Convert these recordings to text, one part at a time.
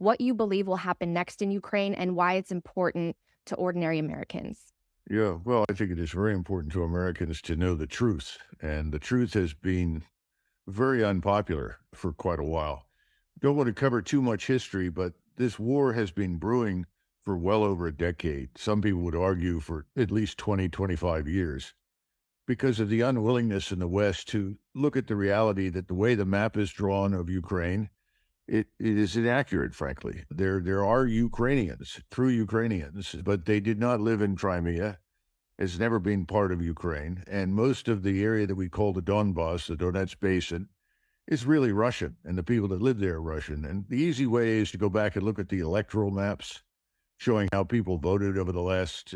what you believe will happen next in Ukraine and why it's important to ordinary Americans. Yeah, well, I think it is very important to Americans to know the truth. And the truth has been very unpopular for quite a while. Don't want to cover too much history, but this war has been brewing for well over a decade. Some people would argue for at least 20, 25 years because of the unwillingness in the West to look at the reality that the way the map is drawn of Ukraine, it is inaccurate, frankly. There are Ukrainians, true Ukrainians, but they did not live in Crimea. It's never been part of Ukraine. And most of the area that we call the Donbass, the Donetsk Basin, is really Russian, and the people that live there are Russian. And the easy way is to go back and look at the electoral maps showing how people voted over the last,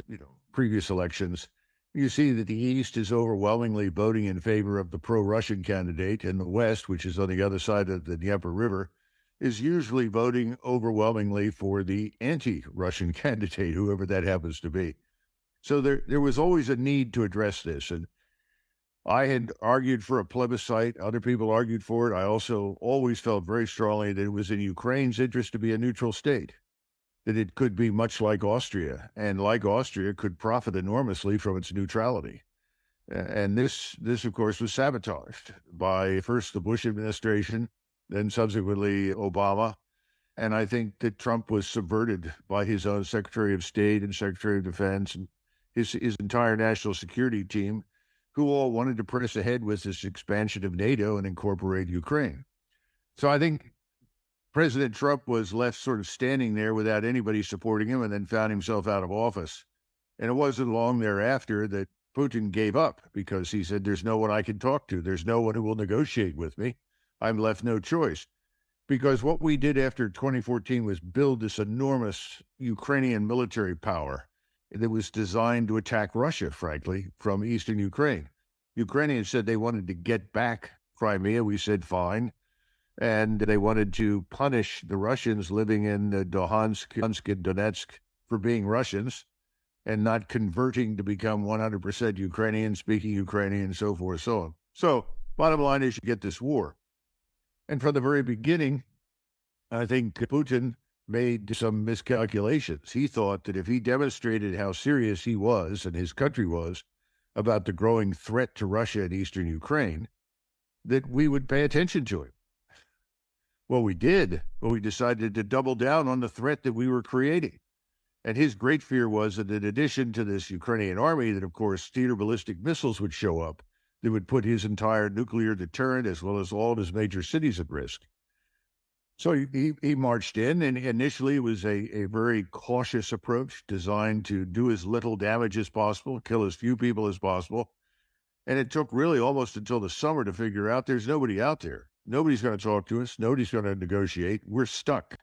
previous elections. You see that the East is overwhelmingly voting in favor of the pro-Russian candidate, and the West, which is on the other side of the Dnieper River, is usually voting overwhelmingly for the anti-Russian candidate, whoever that happens to be. So there was always a need to address this. And I had argued for a plebiscite. Other people argued for it. I also always felt very strongly that it was in Ukraine's interest to be a neutral state, that it could be much like Austria, and like Austria, could profit enormously from its neutrality. And this, of course, was sabotaged by first the Bush administration, then subsequently Obama. And I think that Trump was subverted by his own Secretary of State and Secretary of Defense and his entire national security team, who all wanted to press ahead with this expansion of NATO and incorporate Ukraine. So I think President Trump was left sort of standing there without anybody supporting him, and then found himself out of office. And it wasn't long thereafter that Putin gave up, because he said, there's no one I can talk to. There's no one who will negotiate with me. I'm left no choice. Because what we did after 2014 was build this enormous Ukrainian military power that was designed to attack Russia, frankly, from eastern Ukraine. Ukrainians said they wanted to get back Crimea. We said, fine. And they wanted to punish the Russians living in Luhansk and Donetsk for being Russians and not converting to become 100% Ukrainian, speaking Ukrainian, so forth, so on. So bottom line is you get this war. And from the very beginning, I think Putin made some miscalculations. He thought that if he demonstrated how serious he was and his country was about the growing threat to Russia in eastern Ukraine, that we would pay attention to him. Well, we did, but we decided to double down on the threat that we were creating. And his great fear was that in addition to this Ukrainian army, that of course theater ballistic missiles would show up that would put his entire nuclear deterrent as well as all of his major cities at risk. So he marched in, and initially it was a very cautious approach designed to do as little damage as possible, kill as few people as possible. And it took really almost until the summer to figure out there's nobody out there. Nobody's going to talk to us. Nobody's going to negotiate. We're stuck.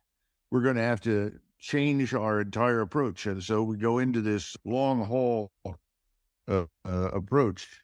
We're going to have to change our entire approach. And so we go into this long haul approach